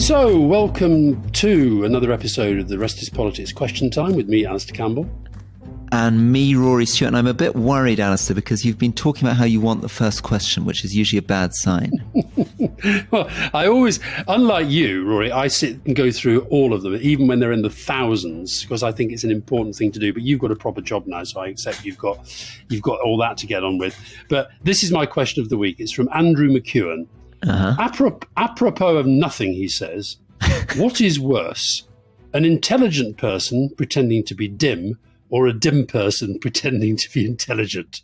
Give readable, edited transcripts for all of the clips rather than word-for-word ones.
So, welcome to another episode of the Rest Is Politics Question Time with me, Alastair Campbell. And me, Rory Stewart. And I'm a bit worried, Alastair, because you've been talking about how you want the first question, which is usually a bad sign. Well, I always, unlike you, Rory, I sit and go through all of them, even when they're in the thousands, because I think it's an important thing to do. But you've got a proper job now, so I accept you've got all that to get on with. But this is my question of the week. It's from Andrew McEwen. Apropos of nothing, he says, what is worse, an intelligent person pretending to be dim or a dim person pretending to be intelligent?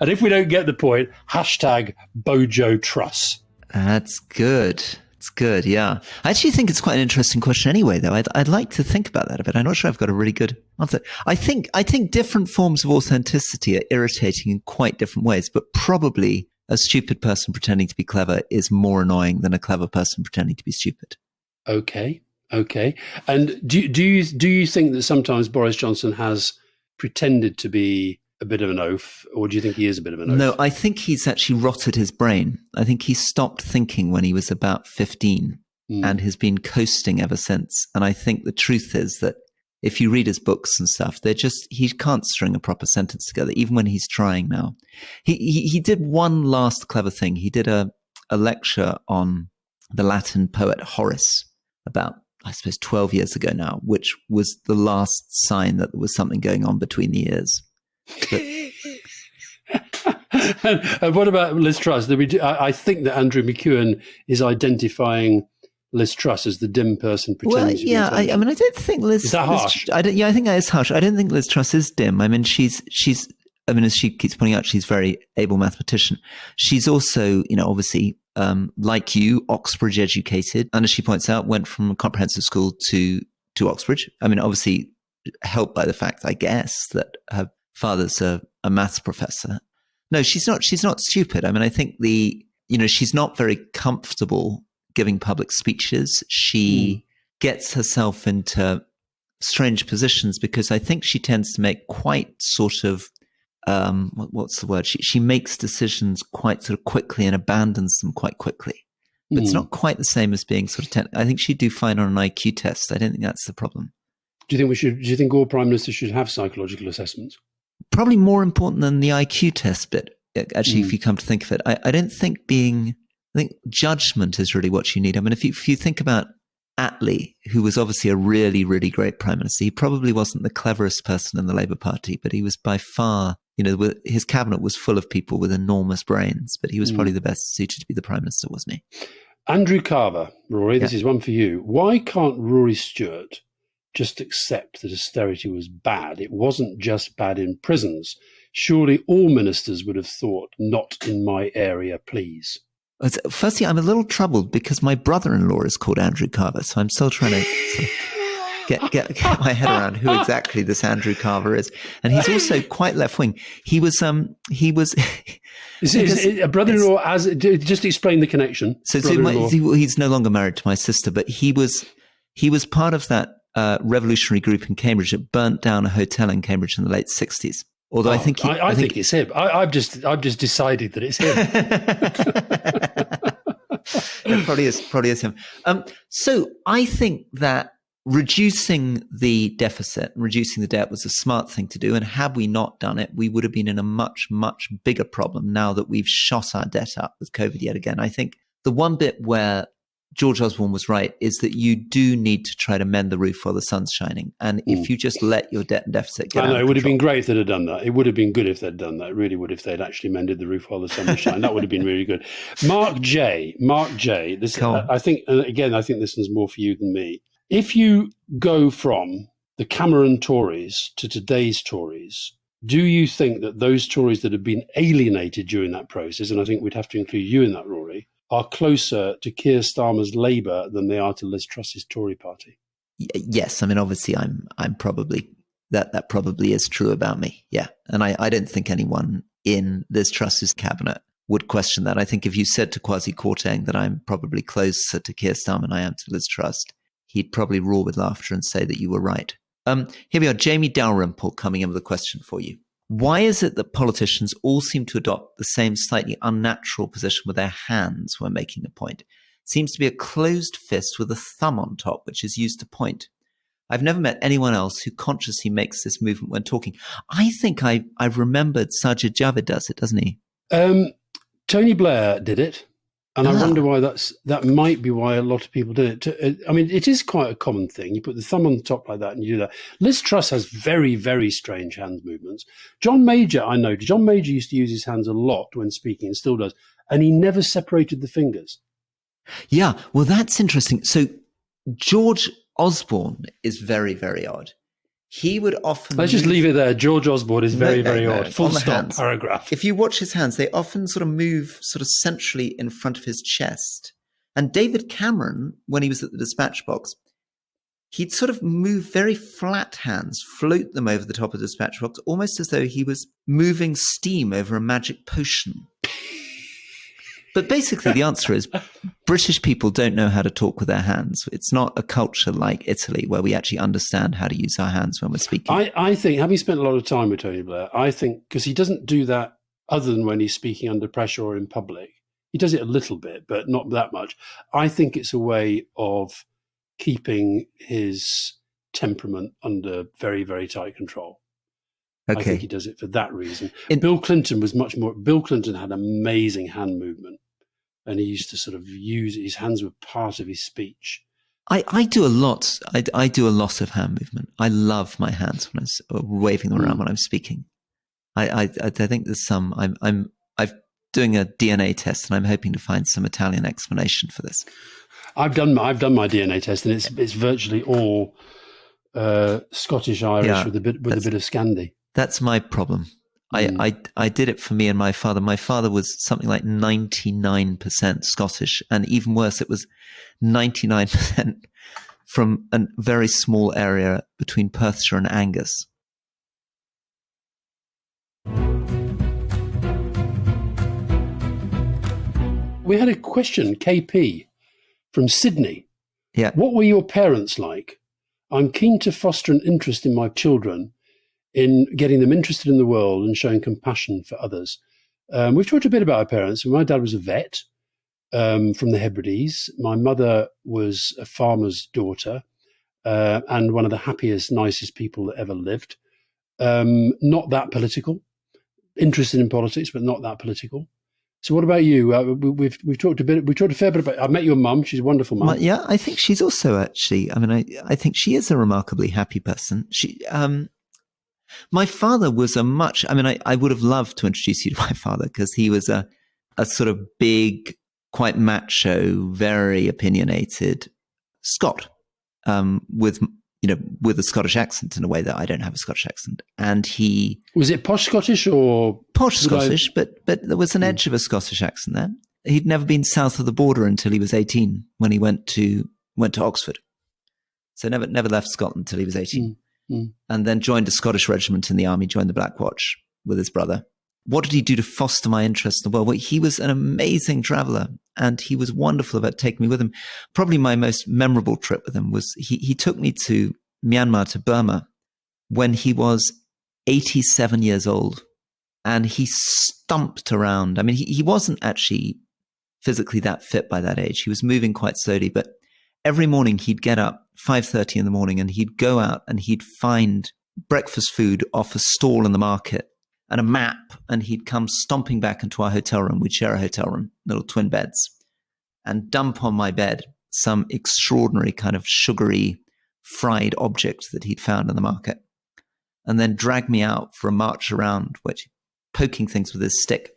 And if we don't get the point, hashtag Bojo Truss. That's good. It's good, yeah. I actually think it's quite an interesting question anyway, though. I'd like to think about that a bit. I'm not sure I've got a really good answer. I think different forms of authenticity are irritating in quite different ways, but probably a stupid person pretending to be clever is more annoying than a clever person pretending to be stupid. Okay. And do you think that sometimes Boris Johnson has pretended to be a bit of an oaf, or do you think he is a bit of an oaf? No, I think he's actually rotted his brain. I think he stopped thinking when he was about 15 and has been coasting ever since. And I think the truth is that if you read his books and stuff, he can't string a proper sentence together, even when he's trying now. He did one last clever thing. He did a lecture on the Latin poet Horace about, I suppose, 12 years ago now, which was the last sign that there was something going on between the ears. And what about Liz Truss? I think that Andrew McEwen is identifying Liz Truss as the dim person pretending to be intelligent. I don't think Liz... Is that harsh? I think that is harsh. I don't think Liz Truss is dim. I mean, she's as she keeps pointing out, she's a very able mathematician. She's also, obviously, like you, Oxbridge educated. And as she points out, went from a comprehensive school to Oxbridge. I mean, obviously helped by the fact, I guess, that her father's a maths professor. No, she's not stupid. I mean, I think she's not very comfortable giving public speeches. She gets herself into strange positions because I think she tends to make quite sort of, what's the word? She makes decisions quite sort of quickly and abandons them quite quickly. But it's not quite the same as being sort of, I think she'd do fine on an IQ test. I don't think that's the problem. Do you think all prime ministers should have psychological assessments? Probably more important than the IQ test bit, actually, if you come to think of it. I don't think I think judgment is really what you need. I mean, if you think about Attlee, who was obviously a really, really great prime minister, he probably wasn't the cleverest person in the Labour Party, but he was by far, his cabinet was full of people with enormous brains, but he was probably the best suited to be the prime minister, wasn't he? Andrew Carver, Rory, this is one for you. Why can't Rory Stewart just accept that austerity was bad? It wasn't just bad in prisons. Surely all ministers would have thought, not in my area, please. Firstly, I'm a little troubled because my brother-in-law is called Andrew Carver, so I'm still trying to sort of get my head around who exactly this Andrew Carver is. And he's also quite left-wing. He was Is a brother-in-law, just explain the connection. So he's no longer married to my sister, but he was part of that revolutionary group in Cambridge that burnt down a hotel in Cambridge in the late 60s. Although I think it's him. I've just decided that it's him. It probably is him. So I think that reducing the deficit and reducing the debt was a smart thing to do. And had we not done it, we would have been in a much, much bigger problem now that we've shot our debt up with COVID yet again. I think the one bit where George Osborne was right is that you do need to try to mend the roof while the sun's shining. And if you just let your debt and deficit get out of control. It would have been great if they'd have done that. It would have been good if they'd done that. It really would, if they'd actually mended the roof while the sun was shining. That would have been really good. Mark J. This, I think this one's more for you than me. If you go from the Cameron Tories to today's Tories, do you think that those Tories that have been alienated during that process, and I think we'd have to include you in that, Rory, are closer to Keir Starmer's Labour than they are to Liz Truss's Tory party? Yes. I mean, obviously, I'm probably, that probably is true about me. Yeah. And I don't think anyone in Liz Truss's cabinet would question that. I think if you said to Kwasi Kwarteng that I'm probably closer to Keir Starmer than I am to Liz Truss, he'd probably roar with laughter and say that you were right. Here we are, Jamie Dalrymple coming in with a question for you. Why is it that politicians all seem to adopt the same slightly unnatural position with their hands when making a point? seems to be a closed fist with a thumb on top, which is used to point. I've never met anyone else who consciously makes this movement when talking. I think I've remembered Sajid Javid does it, doesn't he? Tony Blair did it. And I wonder why that might be why a lot of people did it. I mean, it is quite a common thing. You put the thumb on the top like that and you do that. Liz Truss has very, very strange hand movements. John Major, I know. John Major used to use his hands a lot when speaking and still does. And he never separated the fingers. Yeah, well, that's interesting. So George Osborne is very, very odd. He would often... Let's just leave it there. George Osborne is very, very odd. Full stop, hands. paragraph. If you watch his hands, they often sort of move sort of centrally in front of his chest. And David Cameron, when he was at the dispatch box, he'd sort of move very flat hands, float them over the top of the dispatch box, almost as though he was moving steam over a magic potion. But basically, the answer is British people don't know how to talk with their hands. It's not a culture like Italy where we actually understand how to use our hands when we're speaking. I think, having spent a lot of time with Tony Blair, I think, because he doesn't do that other than when he's speaking under pressure or in public. He does it a little bit, but not that much. I think it's a way of keeping his temperament under very, very tight control. Okay. I think he does it for that reason. Bill Clinton was much more... Bill Clinton had amazing hand movement. And he used to sort of use his hands were part of his speech. I do a lot. I do a lot of hand movement. I love my hands when I'm waving them around when I'm speaking. I think there's some. I'm doing a DNA test, and I'm hoping to find some Italian explanation for this. I've done my DNA test, and it's virtually all Scottish Irish with a bit of Scandi. That's my problem. I did it for me and my father. My father was something like 99% Scottish, and even worse, it was 99% from a very small area between Perthshire and Angus. We had a question, KP, from Sydney. Yeah. What were your parents like? I'm keen to foster an interest in my children, in getting them interested in the world and showing compassion for others. We've talked a bit about our parents. My dad was a vet from the Hebrides. My mother was a farmer's daughter and one of the happiest, nicest people that ever lived. Not that political, interested in politics, but not that political. So what about you? We've talked a bit. We talked a fair bit about. I met your mum. She's a wonderful mum. Yeah, I think she's also actually. I mean, I think she is a remarkably happy person. My father was I would have loved to introduce you to my father because he was a sort of big, quite macho, very opinionated Scot with a Scottish accent in a way that I don't have a Scottish accent. And he... Was it posh Scottish or... Posh Scottish, but there was an edge of a Scottish accent there. He'd never been south of the border until he was 18 when he went to Oxford. So never left Scotland until he was 18. And then joined a Scottish regiment in the army, joined the Black Watch with his brother. What did he do to foster my interest in the world? Well, he was an amazing traveler, and he was wonderful about taking me with him. Probably my most memorable trip with him was he took me to Myanmar, to Burma, when he was 87 years old, and he stumped around. I mean, he wasn't actually physically that fit by that age. He was moving quite slowly, but every morning he'd get up 5:30 in the morning and he'd go out and he'd find breakfast food off a stall in the market and a map, and he'd come stomping back into our hotel room. We'd share a hotel room, little twin beds, and dump on my bed some extraordinary kind of sugary fried object that he'd found in the market, and then drag me out for a march around, which poking things with his stick.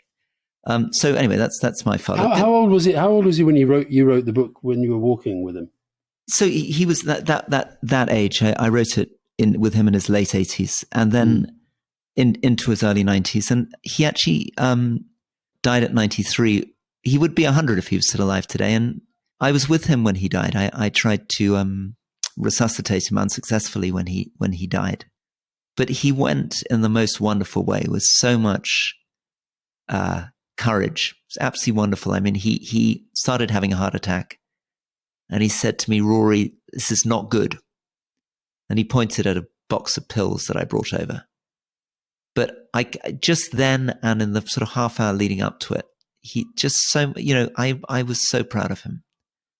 So anyway, that's my father. How old was it? How old was he when you wrote the book, when you were walking with him? So he was that age. I wrote it with him in his late 80s, and then into his early 90s. And he actually died at 93. He would be 100 if he was still alive today. And I was with him when he died. I tried to resuscitate him unsuccessfully when he died. But he went in the most wonderful way, with so much courage. It's absolutely wonderful. I mean, he started having a heart attack, and he said to me, "Rory, this is not good." And he pointed at a box of pills that I brought over. But I just then, and in the sort of half hour leading up to it, he just I was so proud of him.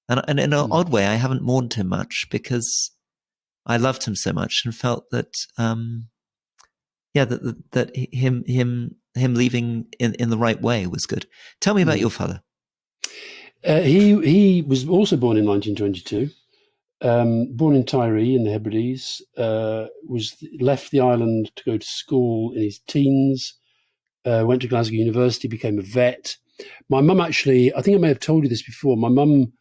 And in an odd way, I haven't mourned him much because I loved him so much and felt that, that him leaving in the right way was good. Tell me about your father. He was also born in 1922. Born in Tiree in the Hebrides. Left the island to go to school in his teens. Went to Glasgow University, became a vet. My mum actually, I think I may have told you this before, my mum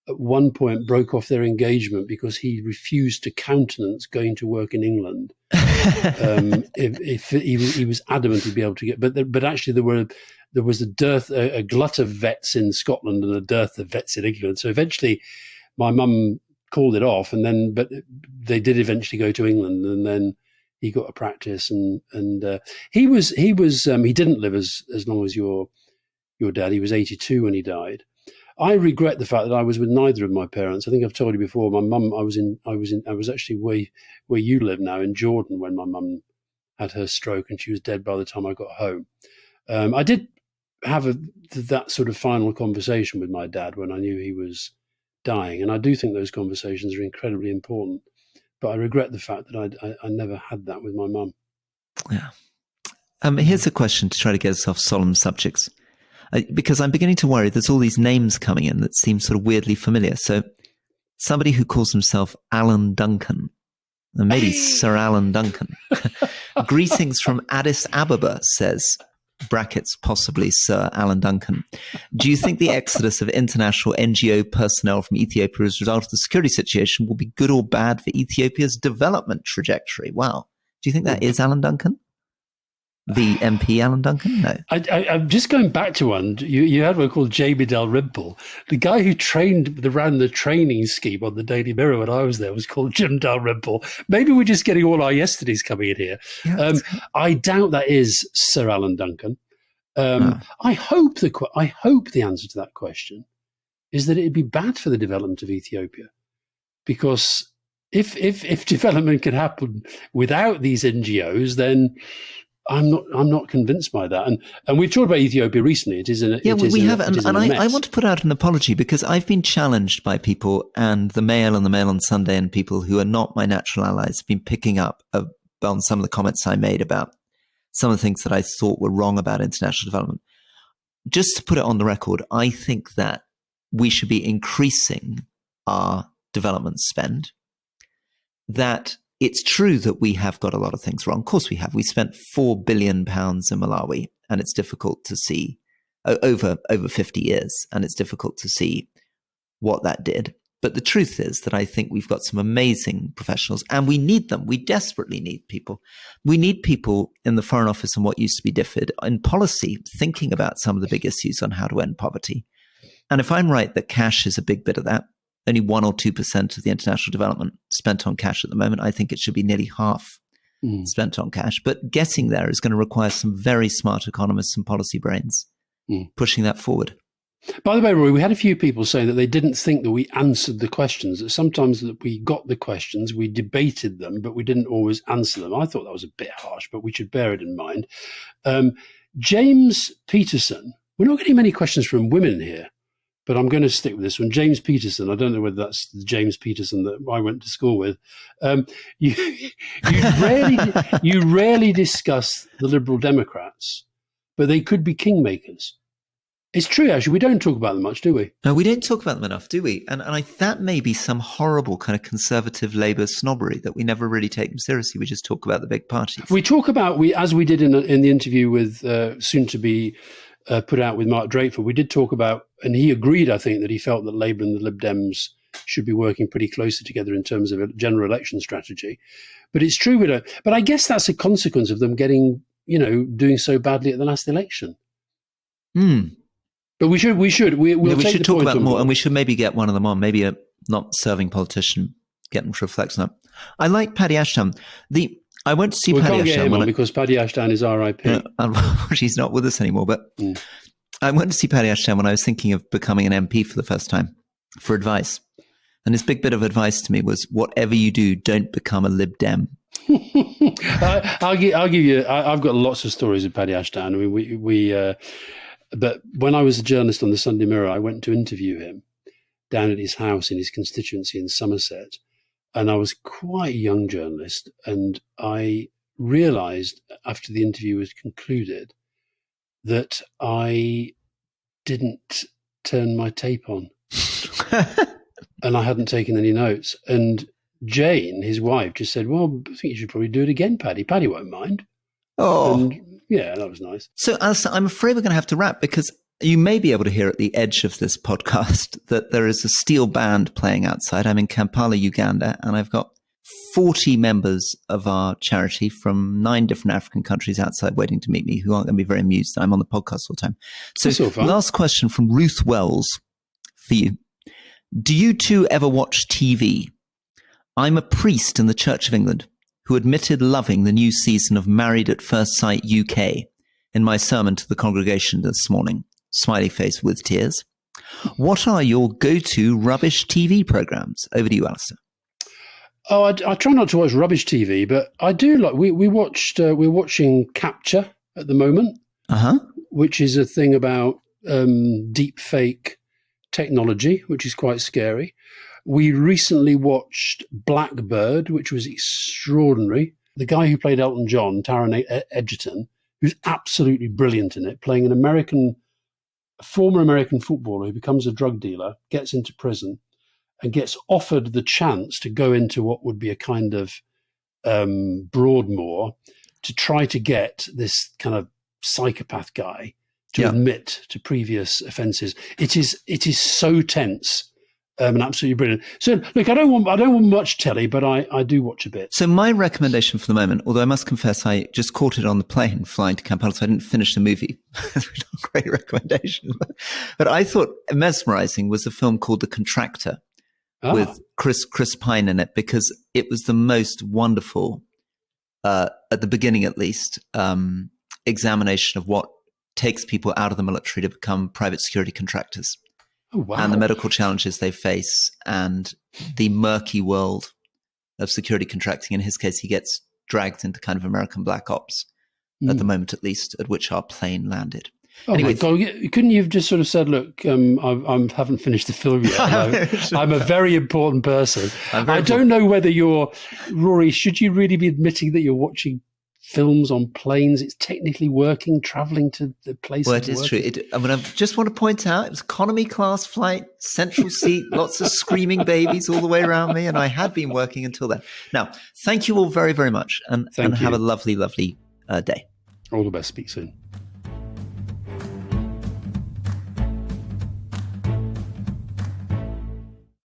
at one point broke off their engagement because he refused to countenance going to work in England. If he was adamant he'd be able to get, but actually there was a glut of vets in Scotland and a dearth of vets in England. So eventually my mum called it off, but they did eventually go to England, and then he got a practice, and he didn't live as long as your dad. He was 82 when he died. I regret the fact that I was with neither of my parents. I think I've told you before. My mum, I was actually where you live now in Jordan when my mum had her stroke, and she was dead by the time I got home. I did have that sort of final conversation with my dad when I knew he was dying, and I do think those conversations are incredibly important. But I regret the fact that I never had that with my mum. Yeah. Here's a question to try to get us off solemn subjects, because I'm beginning to worry there's all these names coming in that seem sort of weirdly familiar. So somebody who calls himself Alan Duncan, and maybe Sir Alan Duncan. Greetings from Addis Ababa, says, brackets, possibly Sir Alan Duncan. Do you think the exodus of international NGO personnel from Ethiopia as a result of the security situation will be good or bad for Ethiopia's development trajectory? Wow. Do you think that is Alan Duncan? The MP Alan Duncan? No. I'm just going back to one. You had one called Jamie Dalrymple. The guy who ran the training scheme on the Daily Mirror when I was there was called Jim Dalrymple. Maybe we're just getting all our yesterdays coming in here. Yeah, I doubt that is Sir Alan Duncan. I hope the answer to that question is that it'd be bad for the development of Ethiopia, because if development can happen without these NGOs, then I'm not convinced by that. And we've talked about Ethiopia recently. It is we have, and I want to put out an apology, because I've been challenged by people, and the Mail on Sunday, and people who are not my natural allies have been picking up on some of the comments I made about some of the things that I thought were wrong about international development. Just to put it on the record, I think that we should be increasing our development spend. That it's true that we have got a lot of things wrong. Of course we have. We spent £4 billion in Malawi, and it's difficult to see over 50 years, and it's difficult to see what that did. But the truth is that I think we've got some amazing professionals, and we need them. We desperately need people. We need people in the Foreign Office and what used to be DFID in policy, thinking about some of the big issues on how to end poverty. And if I'm right that cash is a big bit of that, only 1 or 2% of the international development spent on cash at the moment. I think it should be nearly half spent on cash. But getting there is going to require some very smart economists and policy brains pushing that forward. By the way, Rory, we had a few people saying that they didn't think that we answered the questions, that sometimes that we got the questions, we debated them, but we didn't always answer them. I thought that was a bit harsh, but we should bear it in mind. James Peterson, we're not getting many questions from women here, but I'm going to stick with this one. James Peterson, I don't know whether that's the James Peterson that I went to school with. You rarely discuss the Liberal Democrats, but they could be kingmakers. It's true, actually. We don't talk about them much, do we? No, we don't talk about them enough, do we? And that may be some horrible kind of conservative Labour snobbery, that we never really take them seriously. We just talk about the big parties. We talk about, as we did in the interview with soon to be put out with Mark Drakeford, we did talk about, and he agreed, I think, that he felt that Labour and the Lib Dems should be working pretty closely together in terms of a general election strategy. But it's true, we don't. But I guess that's a consequence of them doing so badly at the last election. But we should talk about them more, and we should maybe get one of them on, maybe a not serving politician, get them to reflect on that. I like Paddy Ashdown. I went to see Paddy Ashdown. We can't get him on because Paddy Ashdown is R.I.P. He's not with us anymore. But I went to see Paddy Ashdown when I was thinking of becoming an MP for the first time for advice. And his big bit of advice to me was, whatever you do, don't become a Lib Dem. I'll give you. I've got lots of stories of Paddy Ashdown. I mean, but when I was a journalist on the Sunday Mirror, I went to interview him, down at his house in his constituency in Somerset. And I was quite a young journalist, and I realised after the interview was concluded that I didn't turn my tape on. And I hadn't taken any notes. And Jane, his wife, just said, well, I think you should probably do it again, Paddy. Paddy won't mind. Oh. And yeah, that was nice. So, Alastair, I'm afraid we're going to have to wrap, because you may be able to hear at the edge of this podcast that there is a steel band playing outside. I'm in Kampala, Uganda, and I've got 40 members of our charity from 9 different African countries outside waiting to meet me, who aren't going to be very amused that I'm on the podcast all the time. So, last question from Ruth Wells for you. Do you two ever watch TV? I'm a priest in the Church of England who admitted loving the new season of Married at First Sight UK in my sermon to the congregation this morning. Smiley face with tears. What are your go-to rubbish TV programs? Over to you, Alastair. Oh, I try not to watch rubbish TV, but I do like. We're watching Capture at the moment, which is a thing about deep fake technology, which is quite scary. We recently watched Blackbird, which was extraordinary. The guy who played Elton John, Taron Egerton, who's absolutely brilliant in it, playing an former American footballer who becomes a drug dealer, gets into prison, and gets offered the chance to go into what would be a kind of Broadmoor to try to get this kind of psychopath guy to admit to previous offences. It is so tense. And absolutely brilliant. So, look, I don't want much telly, but I do watch a bit. So my recommendation for the moment, although I must confess I just caught it on the plane flying to Kampala, so I didn't finish the movie. Great recommendation. But I thought mesmerizing was a film called The Contractor with Chris Pine in it, because it was the most wonderful, at the beginning at least, examination of what takes people out of the military to become private security contractors. Oh, wow. And the medical challenges they face and the murky world of security contracting. In his case, he gets dragged into kind of American black ops at the moment, at least, at which our plane landed. Oh, anyway, my God. Couldn't you have just sort of said, look, I haven't finished the film yet. I'm a very important person. I don't know whether Rory, should you really be admitting that you're watching films on planes? It's technically working, traveling to the place. Well, it is true. I just want to point out, it was economy class flight, central seat, lots of screaming babies all the way around me, and I had been working until then. Now, thank you all very, very much, and have a lovely, lovely day. All the best. Speak soon.